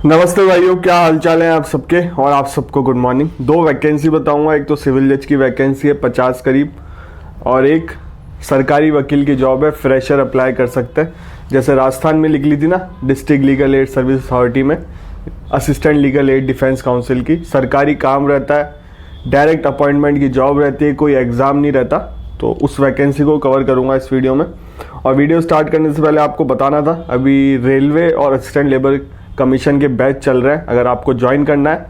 नमस्ते भाइयों, क्या हालचाल है आप सबके। और आप सबको गुड मॉर्निंग। दो वैकेंसी बताऊंगा, एक तो सिविल जज की वैकेंसी है 50 करीब, और एक सरकारी वकील की जॉब है, फ्रेशर अप्लाई कर सकते हैं। जैसे राजस्थान में लिख ली थी ना, district legal aid service authority में assistant legal aid defence counsel की सरकारी काम रहता है, डायरेक्ट अपॉइंटमेंट की जॉब रहती है, कोई एग्ज़ाम नहीं रहता। तो उस वैकेंसी को कवर करूंगा इस वीडियो में। और वीडियो स्टार्ट करने से पहले आपको बताना था, अभी रेलवे और असिस्टेंट लेबर कमीशन के बैच चल रहे हैं। अगर आपको ज्वाइन करना है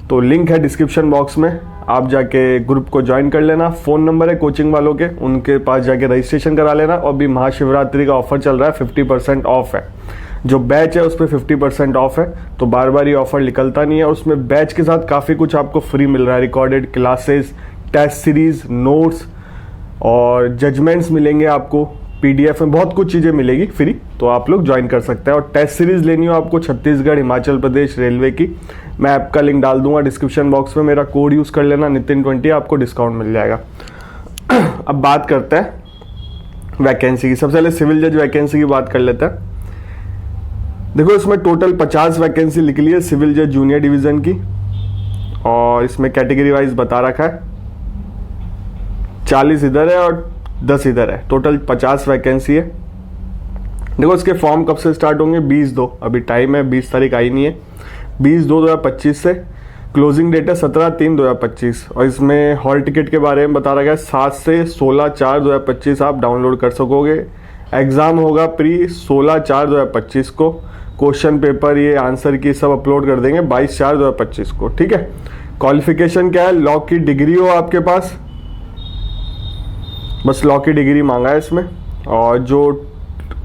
तो लिंक है डिस्क्रिप्शन बॉक्स में, आप जाके ग्रुप को ज्वाइन कर लेना। फ़ोन नंबर है कोचिंग वालों के, उनके पास जाके रजिस्ट्रेशन करा लेना। और भी महाशिवरात्रि का ऑफर चल रहा है, 50% ऑफ है। जो बैच है उस पर 50% ऑफ है, तो बार बार ये ऑफर निकलता नहीं है। और उसमें बैच के साथ काफ़ी कुछ आपको फ्री मिल रहा है, recorded classes, test series, notes और जजमेंट्स मिलेंगे आपको। पीडीएफ में बहुत कुछ चीज़ें मिलेगी फ्री, तो आप लोग ज्वाइन कर सकते हैं। और टेस्ट सीरीज लेनी हो आपको छत्तीसगढ़, हिमाचल प्रदेश रेलवे की, मैं ऐप का लिंक डाल दूंगा डिस्क्रिप्शन बॉक्स में। मेरा कोड यूज़ कर लेना नितिन20, आपको डिस्काउंट मिल जाएगा। अब बात करते हैं वैकेंसी की। सबसे पहले सिविल जज वैकेंसी की बात कर लेते हैं। देखो, इसमें टोटल 50 वैकेंसी निकली है सिविल जज जूनियर डिवीज़न की, और इसमें कैटेगरी वाइज बता रखा है। 40 इधर है और 10 इधर है, टोटल 50 वैकेंसी है। देखो, इसके फॉर्म कब से स्टार्ट होंगे? 20/2, अभी टाइम है, 20 तारीख आई नहीं है। 20/2/2025 से क्लोजिंग डेट है 17/3/2025। और इसमें हॉल टिकट के बारे में बता रखा है 7 से 16/4/2025 आप डाउनलोड कर सकोगे। एग्ज़ाम होगा प्री 16/4/2025 को। क्वेश्चन पेपर, ये आंसर की सब अपलोड कर देंगे 22/4/2025 को। ठीक है। क्वालिफिकेशन क्या है? लॉ की डिग्री हो आपके पास, बस लॉ की डिग्री मांगा है इसमें। और जो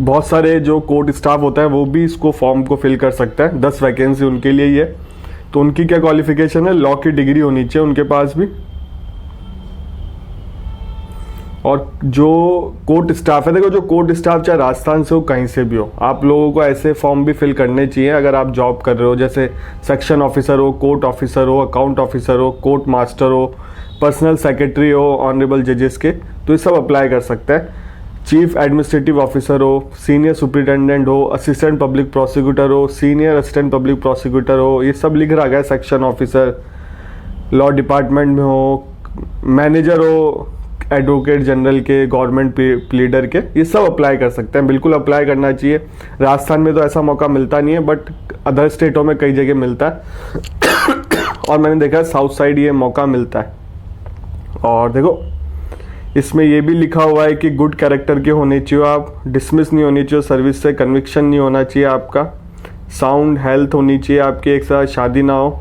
बहुत सारे जो कोर्ट स्टाफ होता है वो भी इसको फॉर्म को फिल कर सकता है, 10 वैकेंसी उनके लिए ही है। तो उनकी क्या क्वालिफिकेशन है? लॉ की डिग्री होनी चाहिए उनके पास भी। और जो कोर्ट स्टाफ है, देखो जो कोर्ट स्टाफ चाहे राजस्थान से हो कहीं से भी हो, आप लोगों को ऐसे फॉर्म भी फिल करने चाहिए अगर आप जॉब कर रहे हो। जैसे सेक्शन ऑफिसर हो, कोर्ट ऑफिसर हो, अकाउंट ऑफिसर हो, कोर्ट मास्टर हो, पर्सनल सेक्रेटरी हो ऑनरेबल जजेस के, तो ये सब अप्लाई कर सकते हैं। चीफ एडमिनिस्ट्रेटिव ऑफिसर हो, सीनियर सुपरिटेंडेंट हो, असिस्टेंट पब्लिक प्रोसिक्यूटर हो, सीनियर असिस्टेंट पब्लिक प्रोसिक्यूटर हो, ये सब लिख रहा है। सेक्शन ऑफिसर, लॉ डिपार्टमेंट में हो, मैनेजर हो एडवोकेट जनरल के, गवर्नमेंट प्लीडर के, ये सब अप्लाई कर सकते हैं। बिल्कुल अप्लाई करना चाहिए। राजस्थान में तो ऐसा मौका मिलता नहीं है, बट अदर स्टेटों में कई जगह मिलता है। और मैंने देखा है साउथ साइड ये मौका मिलता है। और देखो, इसमें ये भी लिखा हुआ है कि गुड कैरेक्टर के होने चाहिए आप, डिसमिस नहीं होनी चाहिए सर्विस से, कन्विक्शन नहीं होना चाहिए आपका, साउंड हेल्थ होनी चाहिए आपकी, एक साथ शादी ना हो,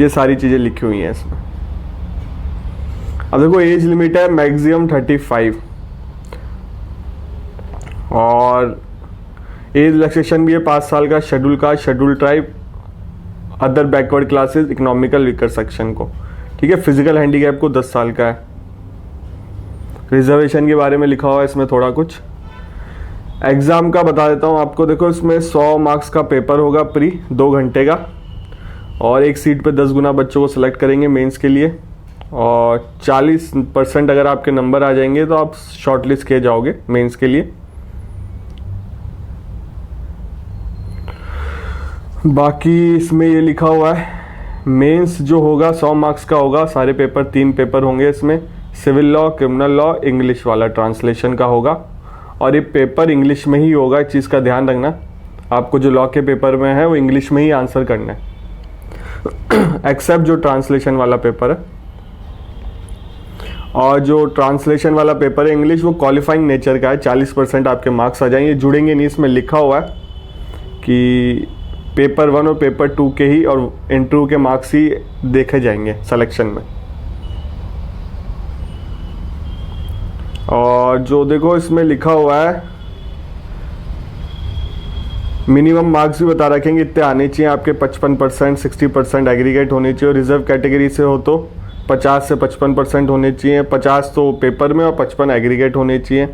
ये सारी चीज़ें लिखी हुई हैं इसमें। अब देखो, एज लिमिट है मैक्सिमम 35, और एज रिलैक्सेशन भी है 5 साल का। Schedule caste, schedule tribe, other backward classes, economical weaker section को। ठीक है। फिजिकल हैंडीकैप को 10 साल का है। रिजर्वेशन के बारे में लिखा हुआ है इसमें थोड़ा कुछ। एग्ज़ाम का बता देता हूँ आपको। देखो, इसमें 100 मार्क्स का पेपर होगा प्री, 2 घंटे का, और एक सीट पे 10 गुना बच्चों को सिलेक्ट करेंगे मेंस के लिए। और 40% अगर आपके नंबर आ जाएंगे तो आप शॉर्टलिस्ट किए जाओगे मेंस के लिए। बाकी इसमें ये लिखा हुआ है, मेंस जो होगा 100 मार्क्स का होगा, सारे पेपर 3 पेपर होंगे इसमें। Civil law, criminal law, English वाला ट्रांसलेशन का होगा, और ये पेपर इंग्लिश में ही होगा। इस चीज़ का ध्यान रखना, आपको जो लॉ के पेपर में है वो इंग्लिश में ही आंसर करना है, एक्सेप्ट जो ट्रांसलेशन वाला पेपर है। और जो ट्रांसलेशन वाला पेपर है इंग्लिश, वो क्वालिफाइंग नेचर का है, 40% आपके मार्क्स आ जाएंगे, जुड़ेंगे नहीं। इसमें लिखा हुआ है कि पेपर 1 और पेपर 2 के ही और इंटरव्यू के मार्क्स ही देखे जाएंगे सिलेक्शन में। और जो देखो इसमें लिखा हुआ है, मिनिमम मार्क्स भी बता रखेंगे इतने आने चाहिए आपके, 55%, 60% एग्रीगेट होने चाहिए। रिजर्व कैटेगरी से हो तो 50 से 55% होने चाहिए, 50 तो पेपर में और 55 एग्रीगेट होने चाहिए।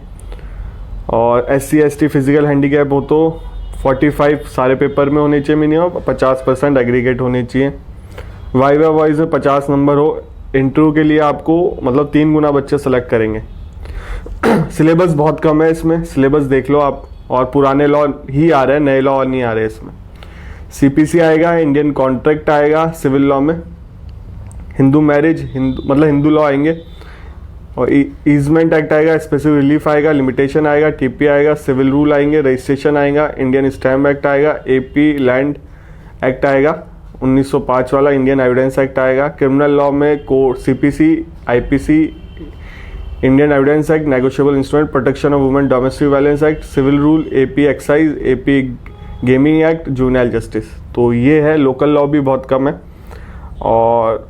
और SC ST फिजिकल हैंडीकैप हो तो 45 सारे पेपर में होने चाहिए मिनिमम, 50% एग्रीगेट होने चाहिए। वाइवा वाइज में 50 नंबर हो। इंटरव्यू के लिए आपको मतलब 3 गुना बच्चे सेलेक्ट करेंगे। सिलेबस बहुत कम है इसमें, सिलेबस देख लो आप, और पुराने लॉ ही आ रहे हैं, नए लॉ नहीं आ रहे इसमें। सीपीसी आएगा, इंडियन कॉन्ट्रैक्ट आएगा सिविल लॉ में, हिंदू मैरिज, मतलब हिंदू लॉ आएंगे, और ईजमेंट एक्ट आएगा, स्पेसिफिक रिलीफ आएगा, लिमिटेशन आएगा, टीपी आएगा, सिविल रूल आएंगे, रजिस्ट्रेशन आएगा, इंडियन स्टैम्प एक्ट आएगा, एपी लैंड एक्ट आएगा 1905 वाला, इंडियन एविडेंस एक्ट आएगा, क्रिमिनल लॉ में code CPC, IPC, Indian evidence act, negotiable instrument, protection of women, domestic violence act, civil rule, AP excise, AP gaming act, juvenile justice. तो ये है, local law भी बहुत कम है। और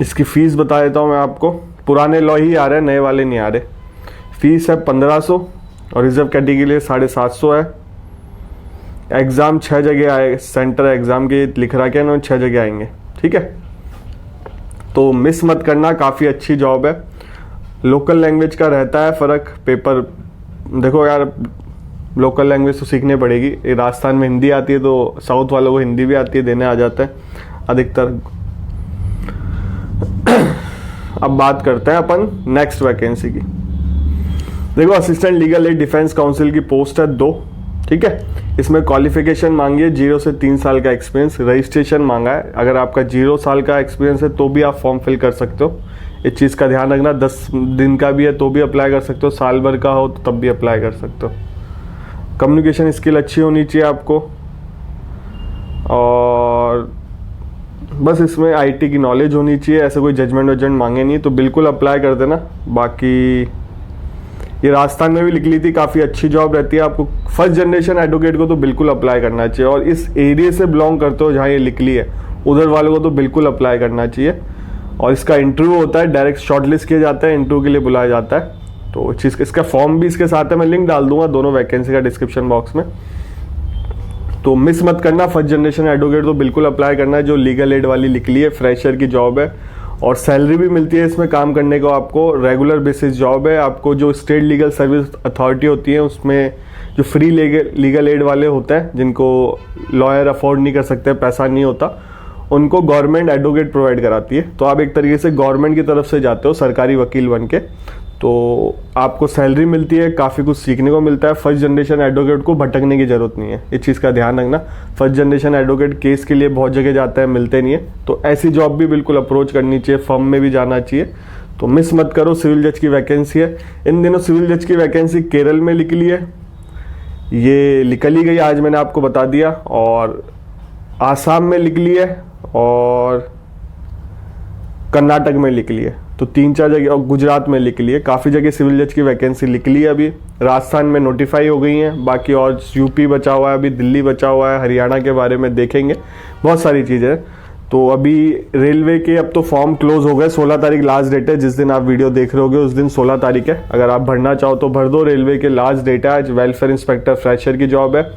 इसकी फ़ीस बता देता हूँ मैं आपको, पुराने लॉ ही आ रहे हैं, नए वाले नहीं आ रहे। फीस है 1500 और रिजर्व कैटेगरी के लिए 750 है। एग्ज़ाम 6 जगह आए, सेंटर एग्ज़ाम के लिख रहा क्या, 6 जगह आएंगे, ठीक है। तो मिस मत करना, काफ़ी अच्छी जॉब है। लोकल लैंग्वेज का रहता है फ़र्क, पेपर देखो यार, लोकल लैंग्वेज तो सीखनी पड़ेगी। राजस्थान में हिंदी आती है तो साउथ वालों को हिंदी भी आती है, देने आ जाता है अधिकतर। अब बात करते हैं अपन नेक्स्ट वैकेंसी की। देखो, assistant legal aid defence counsel की पोस्ट है 2, ठीक है। इसमें क्वालिफिकेशन मांगी है 0 से 3 साल का एक्सपीरियंस, रजिस्ट्रेशन मांगा है। अगर आपका 0 साल का एक्सपीरियंस है तो भी आप फॉर्म फिल कर सकते हो, इस चीज़ का ध्यान रखना। 10 दिन का भी है तो भी अप्लाई कर सकते हो, साल भर का हो तो तब भी अप्लाई कर सकते हो। कम्युनिकेशन स्किल अच्छी होनी चाहिए आपको, और बस इसमें आईटी की नॉलेज होनी चाहिए। ऐसे कोई जजमेंट वजमेंट मांगे नहीं, तो बिल्कुल अप्लाई कर देना। बाकी ये राजस्थान में भी निकली थी, काफ़ी अच्छी जॉब रहती है। आपको फर्स्ट जनरेशन एडवोकेट को तो बिल्कुल अप्लाई करना चाहिए, और इस एरिया से बिलोंग करते हो जहाँ ये निकली है, उधर वालों को तो बिल्कुल अप्लाई करना चाहिए। और इसका इंटरव्यू होता है, डायरेक्ट शॉर्टलिस्ट किया जाता है, इंटरव्यू के लिए बुलाया जाता है। तो चीज़, इसका फॉर्म भी इसके साथ है, मैं लिंक डाल दूंगा दोनों वैकेंसी का डिस्क्रिप्शन बॉक्स में। तो मिस मत करना, फर्स्ट जनरेशन एडवोकेट तो बिल्कुल अप्लाई करना है। जो लीगल एड वाली निकली है, फ्रेशर की जॉब है, और सैलरी भी मिलती है इसमें काम करने को। आपको रेगुलर बेसिस जॉब है। आपको जो स्टेट लीगल सर्विस अथॉरिटी होती है, उसमें जो फ्री लीगल एड वाले होते हैं, जिनको लॉयर अफोर्ड नहीं कर सकते, पैसा नहीं होता, उनको गवर्नमेंट एडवोकेट प्रोवाइड कराती है। तो आप एक तरीके से गवर्नमेंट की तरफ से जाते हो सरकारी वकील बन के, तो आपको सैलरी मिलती है, काफ़ी कुछ सीखने को मिलता है। फर्स्ट जनरेशन एडवोकेट को भटकने की ज़रूरत नहीं है, इस चीज़ का ध्यान रखना। फर्स्ट जनरेशन एडवोकेट केस के लिए बहुत जगह जाता है, मिलते नहीं है। तो ऐसी जॉब भी बिल्कुल अप्रोच करनी चाहिए, फर्म में भी जाना चाहिए। तो मिस मत करो, सिविल जज की वैकेंसी है। इन दिनों सिविल जज की वैकेंसी केरल में निकली है, ये निकल ही गई, आज मैंने आपको बता दिया। और आसाम में निकली है, और कर्नाटक में निकली है। तो 3-4 जगह, और गुजरात में निकली है। काफ़ी जगह सिविल जज की वैकेंसी निकली है। अभी राजस्थान में नोटिफाई हो गई हैं, बाकी और यूपी बचा हुआ है, अभी दिल्ली बचा हुआ है, हरियाणा के बारे में देखेंगे, बहुत सारी चीज़ें। तो अभी रेलवे के अब तो फॉर्म क्लोज हो गए, 16 तारीख लास्ट डेट है। जिस दिन आप वीडियो देख रहे होगे उस दिन 16 तारीख है। अगर आप भरना चाहो तो भर दो, रेलवे के लास्ट डेट है आज। वेलफेयर इंस्पेक्टर फ्रेशर की जॉब है।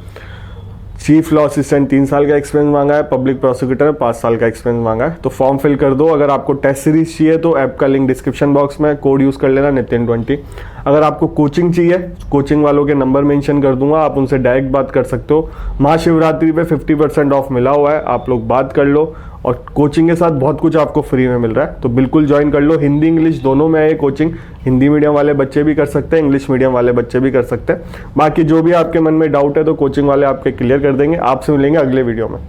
चीफ लॉ असिस्टेंट 3 साल का एक्सपीरियंस मांगा है। पब्लिक प्रोसिक्यूटर 5 साल का एक्सपीरियंस मांगा है। तो फॉर्म फिल कर दो। अगर आपको टेस्ट सीरीज चाहिए तो ऐप का लिंक डिस्क्रिप्शन बॉक्स में, कोड यूज़ कर लेना नितिन20। अगर आपको कोचिंग चाहिए, कोचिंग वालों के नंबर मेंशन कर दूंगा, आप उनसे डायरेक्ट बात कर सकते हो। महाशिवरात्रि पे 50% ऑफ मिला हुआ है, आप लोग बात कर लो। और कोचिंग के साथ बहुत कुछ आपको फ्री में मिल रहा है, तो बिल्कुल ज्वाइन कर लो। हिंदी इंग्लिश दोनों में है कोचिंग, हिंदी मीडियम वाले बच्चे भी कर सकते हैं, इंग्लिश मीडियम वाले बच्चे भी कर सकते हैं। बाकी जो भी आपके मन में डाउट है तो कोचिंग वाले आपके क्लियर कर देंगे। आपसे मिलेंगे अगले वीडियो में।